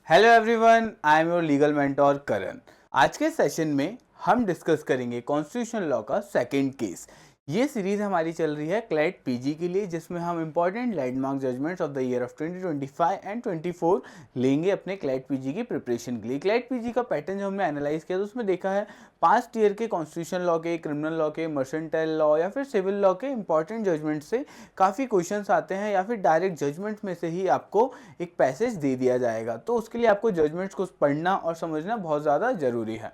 Hello everyone, I am your legal mentor Karan. आज के session में हम डिस्कस करेंगे कॉन्स्टिट्यूशनल लॉ का सेकंड केस। ये सीरीज हमारी चल रही है क्लैट पीजी के लिए, जिसमें हम important landmark judgments of the year of 2025 and 24 लेंगे अपने क्लैट पीजी की प्रिपरेशन के लिए। क्लैट पीजी का पैटर्न जो हमने एनालाइज किया तो उसमें देखा है पास्ट ईयर के कॉन्स्टिट्यूशन लॉ के, क्रिमिनल लॉ के, मर्सेंटाइल लॉ या फिर सिविल लॉ के इंपॉर्टेंट जजमेंट से काफ़ी क्वेश्चंस आते हैं, या फिर डायरेक्ट जजमेंट में से ही आपको एक पैसेज दे दिया जाएगा। तो उसके लिए आपको जजमेंट्स को पढ़ना और समझना बहुत ज़्यादा ज़रूरी है।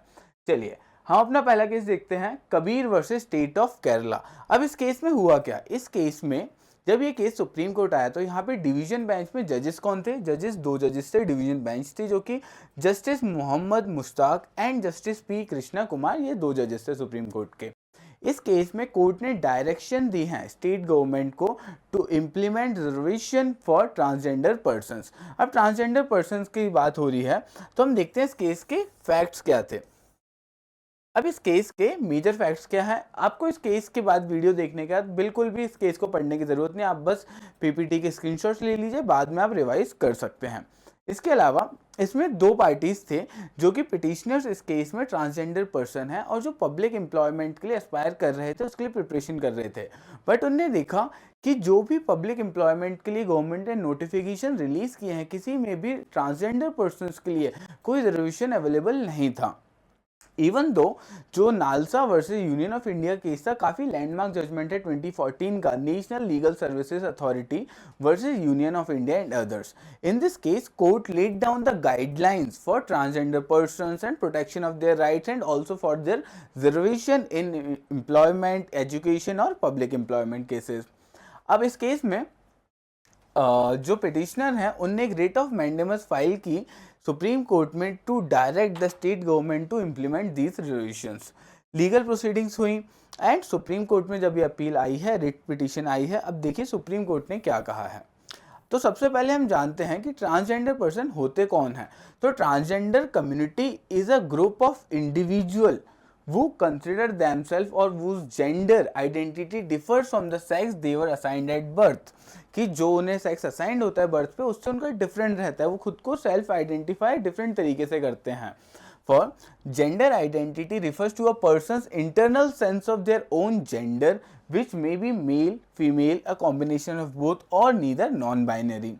चलिए हम अपना पहला केस देखते हैं, Kabir versus state of Kerala. अब इस केस में हुआ क्या, इस केस में जब ये केस सुप्रीम कोर्ट आया तो यहाँ पे डिवीजन बेंच में जजेस कौन थे? जजेस दो जजेस थे, डिवीजन बेंच थी, जो कि Justice Mohammad Mushtaq and Justice P Krishna Kumar, ये दो जजेस थे सुप्रीम कोर्ट के। इस केस में कोर्ट ने डायरेक्शन दी है स्टेट गवर्नमेंट को to implement reservation for transgender persons. अब ट्रांसजेंडर पर्सन्स की बात हो रही है तो हम देखते हैं इस केस के फैक्ट्स क्या थे। अब इस केस के मेजर फैक्ट्स क्या है, आपको इस केस के बाद वीडियो देखने के बाद बिल्कुल भी इस केस को पढ़ने की ज़रूरत नहीं, आप बस पीपीटी के स्क्रीनशॉट्स ले लीजिए, बाद में आप रिवाइज कर सकते हैं। इसके अलावा इसमें दो पार्टीज थे जो कि पिटिशनर्स इस केस में ट्रांसजेंडर पर्सन है और जो पब्लिक एम्प्लॉयमेंट के लिए एस्पायर कर रहे थे, उसके लिए प्रिपरेशन कर रहे थे। बट उनने देखा कि जो भी पब्लिक एम्प्लॉयमेंट के लिए गवर्नमेंट ने नोटिफिकेशन रिलीज किए हैं, किसी में भी ट्रांसजेंडर पर्सन के लिए कोई रिजर्वेशन अवेलेबल नहीं था। इवन दो जो NALSA versus union of India case था, काफ़ी लैंडमार्क जजमेंट है 2014 का, national legal services authority versus union of India and others. In this case court laid down the guidelines for transgender persons and protection of their rights and also for their reservation in employment, education और public employment cases. अब इस case में जो petitioner हैं उनने एक rate of mandamus file की supreme Court में to direct the state government to implement these resolutions. Legal proceedings हुई एंड सुप्रीम कोर्ट में जब ये अपील आई है, रिट पिटिशन आई है। अब देखिए सुप्रीम कोर्ट ने क्या कहा है। तो सबसे पहले हम जानते हैं कि ट्रांसजेंडर पर्सन होते कौन है। तो transgender community is a group of individual who consider themselves or whose gender identity differs from the sex they were assigned at birth। कि जो उन्हें सेक्स असाइंड होता है बर्थ पे, उससे उनका डिफरेंट रहता है, वो खुद को सेल्फ आइडेंटिफाई डिफरेंट तरीके से करते हैं। For gender identity refers to a person's internal sense of their own gender which may be male, female, a combination of both और नीदर नॉन बाइनरी।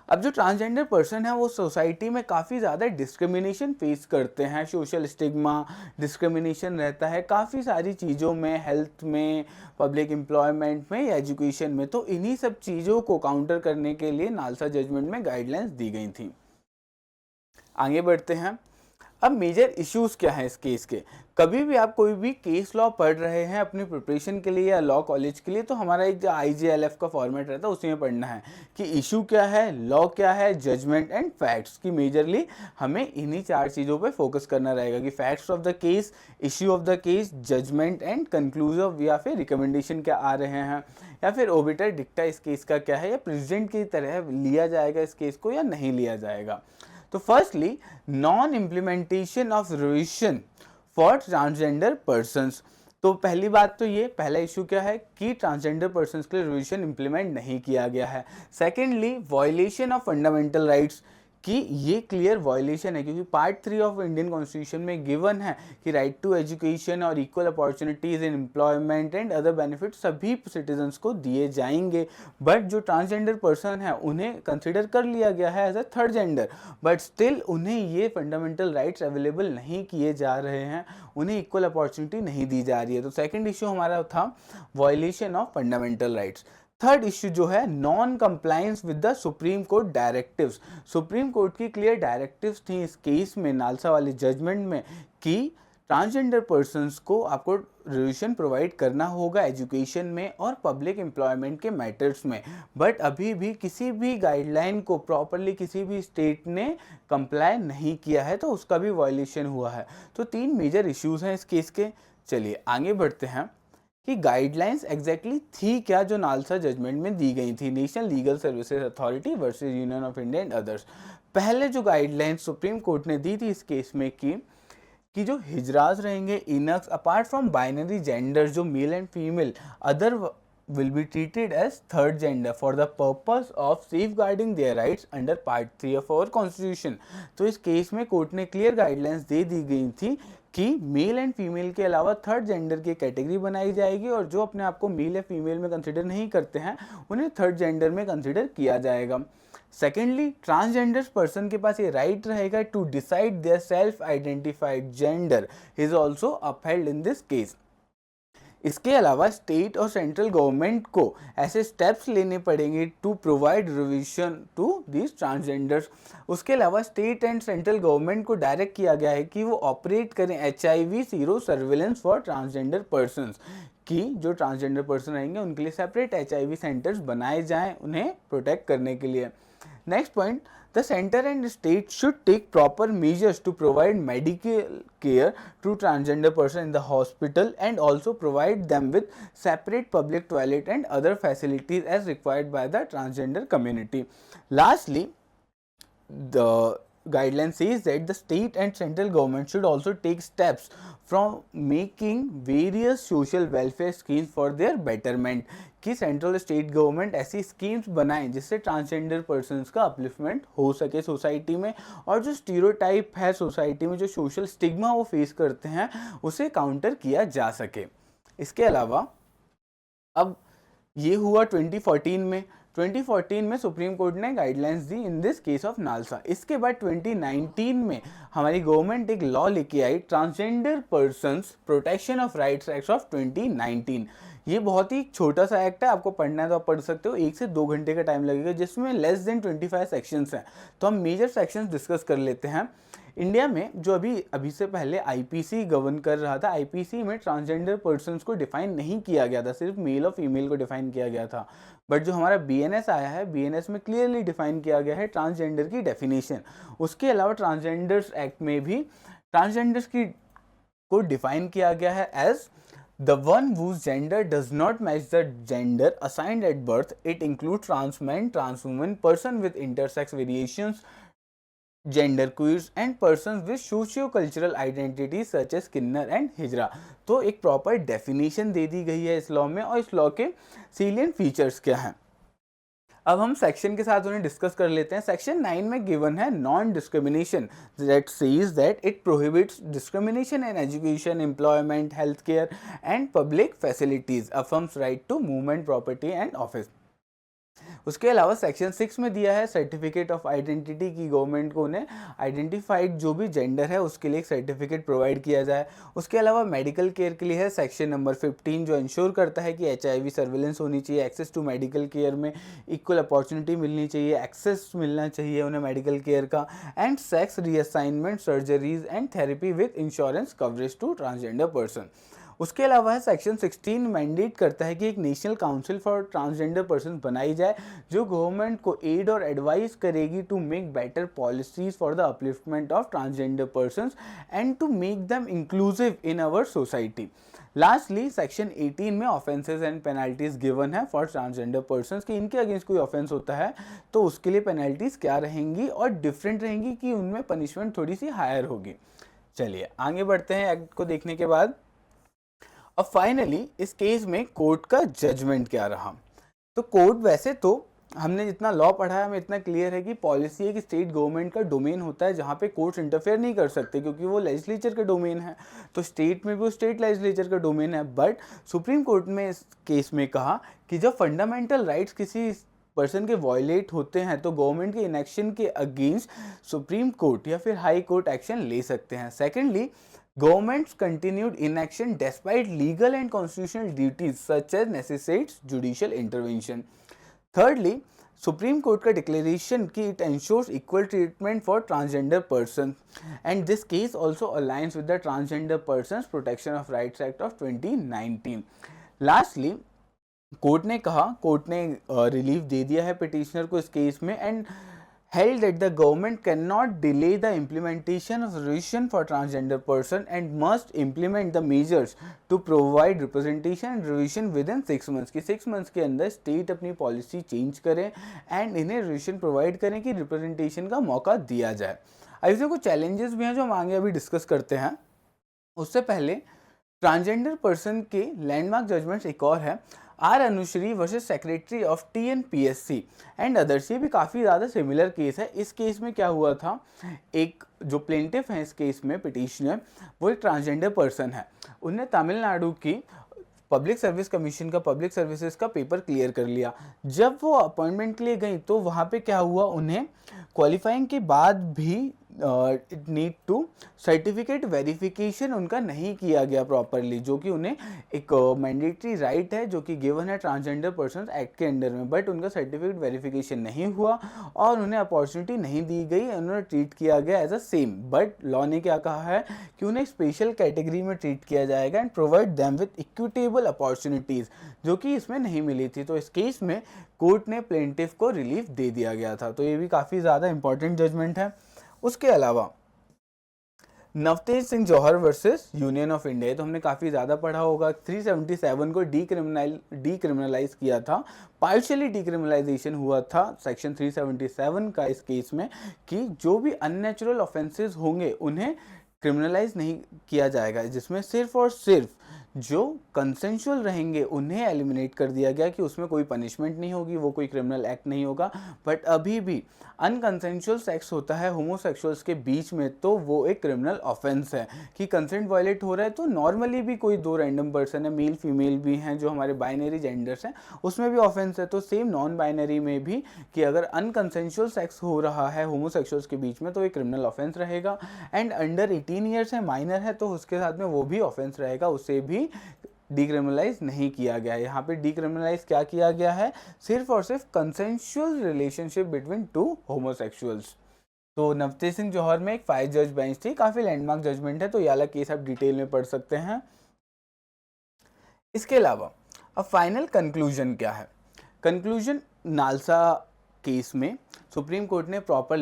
अब जो ट्रांसजेंडर पर्सन है वो सोसाइटी में काफ़ी ज़्यादा डिस्क्रिमिनेशन फेस करते हैं, सोशल स्टिग्मा, डिस्क्रिमिनेशन रहता है काफ़ी सारी चीज़ों में, हेल्थ में, पब्लिक एम्प्लॉयमेंट में या एजुकेशन में। तो इन्हीं सब चीज़ों को काउंटर करने के लिए नालसा जजमेंट में गाइडलाइंस दी गई थी। आगे बढ़ते हैं। अब मेजर इश्यूज क्या है इस केस के। कभी भी आप कोई भी केस लॉ पढ़ रहे हैं अपनी प्रिपरेशन के लिए या लॉ कॉलेज के लिए, तो हमारा एक जो IJLF का फॉर्मेट रहता है उसी में पढ़ना है कि इशू क्या है, लॉ क्या है, जजमेंट एंड फैक्ट्स की मेजरली हमें इन्हीं चार चीज़ों पे फोकस करना रहेगा कि facts of the case, issue of the case, judgment and conclusive या फिर रिकमेंडेशन क्या आ रहे हैं, या फिर ओबिटर डिक्टा इस केस का क्या है, या प्रेसिडेंट की तरह लिया जाएगा इस केस को या नहीं लिया जाएगा। तो firstly non implementation of reservation for transgender persons. तो पहली बात तो ये, पहला इशू क्या है कि ट्रांसजेंडर पर्सन्स के लिए रिजर्वेशन इंप्लीमेंट नहीं किया गया है। Secondly violation of fundamental rights, कि ये क्लियर वायलेशन है क्योंकि पार्ट 3 ऑफ इंडियन कॉन्स्टिट्यूशन में गिवन है कि राइट टू एजुकेशन और equal opportunities in employment and other benefit सभी सिटीजन्स को दिए जाएंगे। बट जो ट्रांसजेंडर पर्सन है उन्हें कंसिडर कर लिया गया है as a third gender, but still उन्हें ये फंडामेंटल राइट्स अवेलेबल नहीं किए जा रहे हैं, उन्हें इक्वल अपॉर्चुनिटी नहीं दी जा रही है। तो सेकेंड इशू हमारा था violation of fundamental rights. Third issue जो है non compliance with the supreme court directives. Supreme court की क्लियर डायरेक्टिव्स थी इस केस में, नालसा वाले जजमेंट में, कि ट्रांसजेंडर पर्सन्स को आपको रिजर्वेशन प्रोवाइड करना होगा एजुकेशन में और पब्लिक एम्प्लॉयमेंट के मैटर्स में। बट अभी भी किसी भी गाइडलाइन को प्रॉपरली किसी भी स्टेट ने कंप्लाई नहीं किया है, तो उसका भी वायलेशन हुआ है। तो तीन मेजर इश्यूज हैं इस केस के। चलिए आगे बढ़ते हैं कि गाइडलाइंस एग्जैक्टली थी क्या जो नालसा जजमेंट में दी गई थी, national legal services authority versus union of India and others. पहले जो गाइडलाइंस सुप्रीम कोर्ट ने दी थी इस केस में कि जो हिजराज रहेंगे, इनक्स, अपार्ट फ्रॉम बाइनरी जेंडर जो male and female, other will be treated as third gender for the purpose of safeguarding their rights under Part 3 of our Constitution। तो इस केस में कोर्ट ने क्लियर गाइडलाइंस दे दी गई थी कि मेल एंड फीमेल के अलावा थर्ड जेंडर की कैटेगरी बनाई जाएगी और जो अपने आप को मेल या फीमेल में कंसिडर नहीं करते हैं उन्हें थर्ड जेंडर में कंसिडर किया जाएगा। सेकेंडली, ट्रांसजेंडर पर्सन के पास ये राइट रहेगा to decide their self identified gender is also upheld in this case. इसके अलावा स्टेट और सेंट्रल गवर्नमेंट को ऐसे स्टेप्स लेने पड़ेंगे to provide revision to these transgenders. उसके अलावा स्टेट एंड सेंट्रल गवर्नमेंट को डायरेक्ट किया गया है कि वो ऑपरेट करें HIV sero surveillance for transgender persons, कि जो ट्रांसजेंडर पर्सन रहेंगे उनके लिए सेपरेट HIV सेंटर्स बनाए जाएं उन्हें प्रोटेक्ट करने के लिए। Next point, the center and state should take proper measures to provide medical care to transgender person in the hospital and also provide them with separate public toilet and other facilities as required by the transgender community. Lastly, the guideline says that the state and central government should also take steps from making various social welfare schemes for their betterment, कि central state government ऐसी schemes बनाएं जिससे transgender persons का upliftment हो सके society में, और जो स्टीरियोटाइप है सोसाइटी में, जो सोशल स्टिग्मा वो फेस करते हैं, उसे काउंटर किया जा सके। इसके अलावा अब ये हुआ 2014 में सुप्रीम कोर्ट ने गाइडलाइंस दी in this case of NALSA. इसके बाद 2019 में हमारी गवर्नमेंट एक लॉ लेके आई, transgender persons protection of rights act of 2019। ये बहुत ही छोटा सा एक्ट है, आपको पढ़ना है तो आप पढ़ सकते हो, 1 से 2 घंटे का टाइम लगेगा, जिसमें लेस देन 25 सेक्शंस हैं। तो हम मेजर सेक्शंस डिस्कस कर लेते हैं। इंडिया में जो अभी से पहले IPC गवर्न कर रहा था, IPC में ट्रांसजेंडर पर्सन्स को डिफाइन नहीं किया गया था, सिर्फ मेल और फीमेल को डिफाइन किया गया था। बट जो हमारा BNS आया है, BNS में क्लियरली डिफाइन किया गया है ट्रांसजेंडर की डेफिनेशन। उसके अलावा ट्रांसजेंडर्स एक्ट में भी ट्रांसजेंडर्स की को डिफाइन किया गया है as the one whose gender does not match the gender assigned at birth. It includes trans men, trans women, person with intersex variations, gender queers and persons with socio-cultural identities such as kinnar and hijra. तो एक proper definition दे दी गई है इस law में, और इस law के Cillian features क्या हैं। अब हम सेक्शन के साथ उन्हें डिस्कस कर लेते हैं। सेक्शन 9 में गिवन है non discrimination, that says that it prohibits discrimination in education, employment, health care and public facilities, affirms right to movement, property and office. उसके अलावा सेक्शन 6 में दिया है सर्टिफिकेट ऑफ आइडेंटिटी की गवर्नमेंट को उन्हें आइडेंटिफाइड जो भी जेंडर है उसके लिए एक सर्टिफिकेट प्रोवाइड किया जाए। उसके अलावा मेडिकल केयर के लिए है सेक्शन नंबर 15 जो इंश्योर करता है कि HIV सर्विलेंस होनी चाहिए, एक्सेस टू मेडिकल केयर में इक्वल अपॉर्चुनिटी मिलनी चाहिए, एक्सेस मिलना चाहिए उन्हें मेडिकल केयर का, and sex reassignment, surgeries and therapy with insurance coverage to transgender person. उसके अलावा है सेक्शन 16 मैंडेट करता है कि एक national council for transgender person बनाई जाए जो गवर्नमेंट को एड और एडवाइस करेगी to make better policies for the upliftment of transgender persons and to make them inclusive in our society. Lastly section 18 में ऑफेंसेस एंड पेनल्टीज गिवन है for transgender persons कि इनके अगेंस्ट कोई offence होता है तो उसके लिए पेनल्टीज क्या रहेंगी और डिफरेंट रहेंगी कि उनमें पनिशमेंट थोड़ी सी हायर होगी। चलिए आगे बढ़ते हैं एक्ट को देखने के बाद। अब फाइनली इस केस में कोर्ट का जजमेंट क्या रहा। तो कोर्ट, वैसे तो हमने जितना लॉ पढ़ा है हमें इतना क्लियर है कि पॉलिसी एक स्टेट गवर्नमेंट का डोमेन होता है जहाँ पे कोर्ट्स इंटरफेयर नहीं कर सकते क्योंकि वो लेजिस्लेचर का डोमेन है, तो स्टेट में भी वो स्टेट लेजिस्लेचर का डोमेन है। बट सुप्रीम कोर्ट ने इस केस में कहा कि जब फंडामेंटल राइट्स किसी पर्सन के वायलेट होते हैं तो गवर्नमेंट के इनएक्शन के अगेंस्ट सुप्रीम कोर्ट या फिर हाई कोर्ट एक्शन ले सकते हैं। Secondly, government's continued inaction despite legal and constitutional duties such as necessitates judicial intervention. Thirdly, Supreme Court का declaration कि it ensures equal treatment for transgender persons and this case also aligns with the Transgender Persons Protection of Rights Act of 2019. Lastly, court ने relief दे दिया है petitioner को इस case में and held that the government cannot delay the implementation of revision for transgender person and must implement the measures to provide representation and revision within 6 months कि 6 months के अंदर state अपनी policy change करें and इन्हें revision provide करें कि representation का मौका दिया जाए। ऐसे कुछ चैलेंजेस भी हैं जो हम आगे अभी डिस्कस करते हैं। उससे पहले ट्रांसजेंडर पर्सन के लैंडमार्क जजमेंट्स एक और है। R Anushree versus secretary of TNPSC and others. ये भी काफ़ी ज़्यादा सिमिलर केस है। इस केस में क्या हुआ था, एक जो प्लेंटिफ है इस केस में, पिटिशनर, वो एक ट्रांसजेंडर पर्सन है। उन्हें तमिलनाडु की पब्लिक सर्विस कमीशन का पब्लिक सर्विसेज का पेपर क्लियर कर लिया। जब वो अपॉइंटमेंट के लिए गई तो वहाँ पे क्या हुआ, उन्हें क्वालिफाइंग के बाद भी it need to certificate verification उनका नहीं किया गया प्रॉपरली, जो कि उन्हें एक मैंडेटरी राइट है जो कि गिवन है ट्रांसजेंडर पर्सन एक्ट के अंडर में। बट उनका सर्टिफिकेट वेरिफिकेशन नहीं हुआ और उन्हें अपॉर्चुनिटी नहीं दी गई, उन्हें ट्रीट किया गया as a same. But law ने क्या कहा है कि उन्हें स्पेशल कैटेगरी में ट्रीट किया जाएगा and provide them with equitable opportunities, जो कि इसमें नहीं मिली थी। तो इस केस में कोर्ट ने प्लेंटिफ को रिलीफ दे दिया गया था। तो ये भी काफ़ी ज़्यादा इंपॉर्टेंट जजमेंट है। उसके अलावा नवतेज सिंह जौहर वर्सेस यूनियन ऑफ इंडिया, तो हमने काफ़ी ज़्यादा पढ़ा होगा। 377 को डीक्रिमिनलाइज किया था, पार्शियली डीक्रिमिनलाइजेशन हुआ था सेक्शन 377 का इस केस में, कि जो भी अननेचुरल ऑफेंसेस होंगे उन्हें क्रिमिनलाइज नहीं किया जाएगा, जिसमें सिर्फ और सिर्फ जो कंसेंशुअल रहेंगे उन्हें एलिमिनेट कर दिया गया कि उसमें कोई पनिशमेंट नहीं होगी, वो कोई क्रिमिनल एक्ट नहीं होगा। बट अभी भी अनकंसेंशुअल सेक्स होता है होमोसेक्सुअल्स के बीच में, तो वो एक क्रिमिनल ऑफेंस है कि कंसेंट वायलेट हो रहा है। तो नॉर्मली भी कोई दो रैंडम पर्सन है, मेल फीमेल भी हैं, जो हमारे बाइनरी जेंडर्स हैं, उसमें भी ऑफेंस है। तो सेम नॉन बाइनरी में भी कि अगर अनकंसेंशुअल सेक्स हो रहा है होमोसेक्सुअल्स के बीच में तो एक क्रिमिनल ऑफेंस रहेगा। एंड अंडर 18 ईयर्स है, माइनर है, तो उसके साथ में वो भी ऑफेंस रहेगा, उसे भी डीक्रिमिनलाइज नहीं किया गया है। यहाँ पे डीक्रिमिनलाइज क्या किया गया है, सिर्फ और सिर्फ consensual relationship between two homosexuals. तो नवतेज सिंह जौहर में एक 5 जज बेंच थी, काफ़ी लैंडमार्क जजमेंट है, तो ये वाला केस आप डिटेल में पढ़ सकते हैं। इसके अलावा अब फाइनल कंक्लूजन क्या है। कंक्लूजन, नालसा केस में सुप्रीम कोर्ट ने प्रॉपर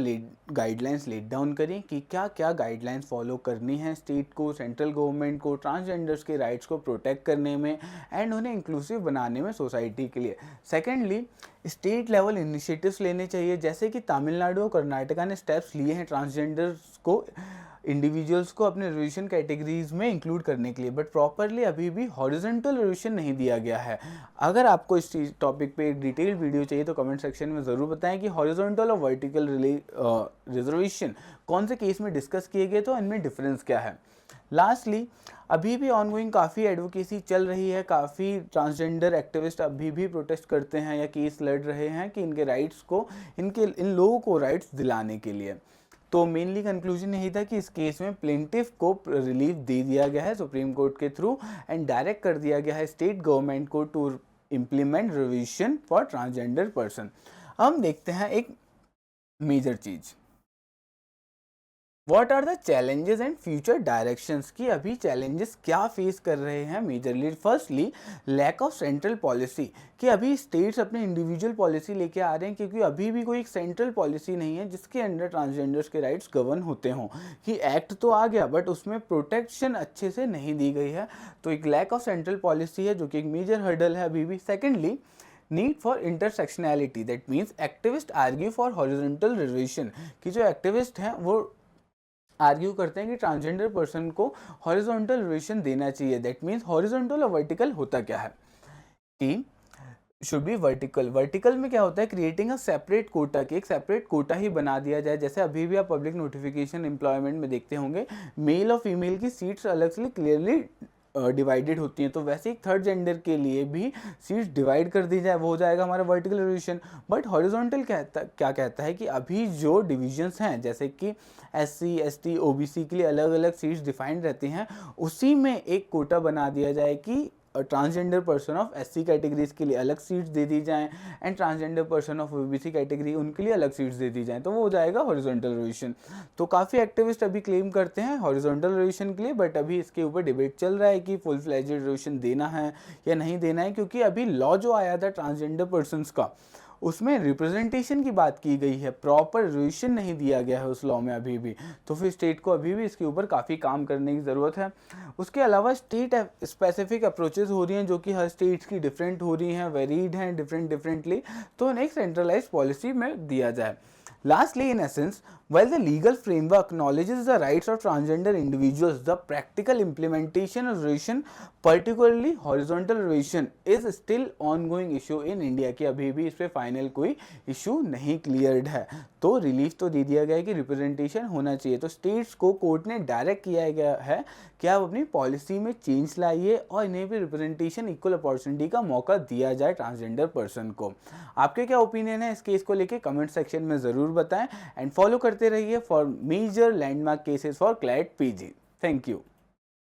गाइडलाइंस लेट डाउन करी कि क्या क्या गाइडलाइंस फॉलो करनी है स्टेट को, सेंट्रल गवर्नमेंट को, ट्रांसजेंडर्स के राइट्स को प्रोटेक्ट करने में एंड उन्हें इंक्लूसिव बनाने में सोसाइटी के लिए। सेकेंडली, स्टेट लेवल इनिशिएटिव्स लेने चाहिए, जैसे कि तमिलनाडु और कर्नाटका ने स्टेप्स लिए हैं ट्रांसजेंडर्स को, इंडिविजुअल्स को अपने रिजर्वेशन कैटेगरीज में इंक्लूड करने के लिए। बट प्रॉपरली अभी भी हॉरिजॉन्टल रिजर्वेशन नहीं दिया गया है। अगर आपको इस टॉपिक पे एक डिटेल वीडियो चाहिए तो कमेंट सेक्शन में ज़रूर बताएं कि हॉरिजॉन्टल और वर्टिकल रिजर्वेशन कौन से केस में डिस्कस किए गए, तो इनमें डिफरेंस क्या है। लास्टली, अभी भी ऑनगोइंग काफ़ी एडवोकेसी चल रही है, काफ़ी ट्रांसजेंडर एक्टिविस्ट अभी भी प्रोटेस्ट करते हैं या केस लड़ रहे हैं कि इनके राइट्स को, इन लोगों को राइट्स दिलाने के लिए। तो मेनली कंक्लूजन यही था कि इस केस में प्लेंटिफ को रिलीफ दे दिया गया है सुप्रीम कोर्ट के थ्रू एंड डायरेक्ट कर दिया गया है स्टेट गवर्नमेंट को to implement revision for transgender person. हम देखते हैं एक मेजर चीज, what are the challenges and future directions, की अभी चैलेंजेस क्या फेस कर रहे हैं majorly. Firstly, lack of central policy, कि अभी स्टेट्स अपने इंडिविजुअल पॉलिसी लेके आ रहे हैं, क्योंकि अभी भी कोई एक सेंट्रल पॉलिसी नहीं है जिसके अंडर ट्रांसजेंडर्स के राइट्स गवर्न होते हों। कि एक्ट तो आ गया बट उसमें प्रोटेक्शन अच्छे से नहीं दी गई है, तो एक लैक ऑफ सेंट्रल पॉलिसी है जो कि एक मेजर हर्डल है अभी भी। Secondly, need for intersectionality, that means activist argue for horizontal reservation, कि जो एक्टिविस्ट हैं वो आर्ग्यू करते हैं कि ट्रांसजेंडर पर्सन को हॉरिजॉन्टल रिजर्वेशन देना चाहिए। दैट मीन्स हॉरिजॉन्टल और वर्टिकल होता क्या है, कि शुड बी वर्टिकल। वर्टिकल में क्या होता है, क्रिएटिंग अ सेपरेट कोटा, कि एक सेपरेट कोटा ही बना दिया जाए। जैसे अभी भी आप पब्लिक नोटिफिकेशन एम्प्लॉयमेंट में देखते होंगे, मेल और फीमेल की सीट्स अलग से क्लियरली डिवाइडेड होती हैं, तो वैसे ही थर्ड जेंडर के लिए भी सीट्स डिवाइड कर दी जाए, वो हो जाएगा हमारा वर्टिकल रिजर्वेशन। बट हॉरिजॉन्टल क्या कहता है कि अभी जो डिविजन्स हैं, जैसे कि SC ST OBC के लिए अलग अलग सीट्स डिफाइंड रहती हैं, उसी में एक कोटा बना दिया जाए कि transgender person of SC categories के लिए अलग सीट्स दे दी जाएं and transgender person of OBC category उनके लिए अलग सीट्स दे दी जाएं, तो वो हो जाएगा हॉरिजॉन्टल रिजर्वेशन। तो काफ़ी एक्टिविस्ट अभी क्लेम करते हैं हॉरिजॉन्टल रिजर्वेशन के लिए, बट अभी इसके ऊपर डिबेट चल रहा है कि फुल फ्लेज्ड रिजर्वेशन देना है या नहीं देना है, क्योंकि अभी लॉ जो आया था ट्रांसजेंडर पर्सनस का, उसमें रिप्रेजेंटेशन की बात की गई है, प्रॉपर रिजर्वेशन नहीं दिया गया है उस लॉ में अभी भी। तो फिर स्टेट को अभी भी इसके ऊपर काफ़ी काम करने की ज़रूरत है। उसके अलावा स्टेट स्पेसिफिक अप्रोचेस हो रही हैं जो कि हर स्टेट्स की डिफरेंट हो रही हैं, वेरीड हैं डिफरेंटली, तो उन्हें एक सेंट्रलाइज पॉलिसी में दिया जाए। Lastly, in essence, While the legal framework acknowledges the rights of transgender individuals, the practical implementation of reservation, particularly horizontal reservation, is still ongoing issue in India कि अभी भी इस पे फाइनल कोई इशू नहीं क्लियर्ड है। तो रिलीफ तो दे दिया गया है कि रिप्रेजेंटेशन होना चाहिए। तो स्टेट्स को कोर्ट ने डायरेक्ट किया गया है कि आप अपनी पॉलिसी में चेंज लाइए और इन्हें भी रिप्रेजेंटेशन इक्वल अपॉर्चुनिटी का मौका दिया जाए ट्रांसजेंडर पर्सन को। आपके क्या ओपिनियन है इस केस को लेके कमेंट सेक्शन में ज़रूर बताएं एंड फॉलो करते रहिए for major landmark cases for CLAT PG. Thank you.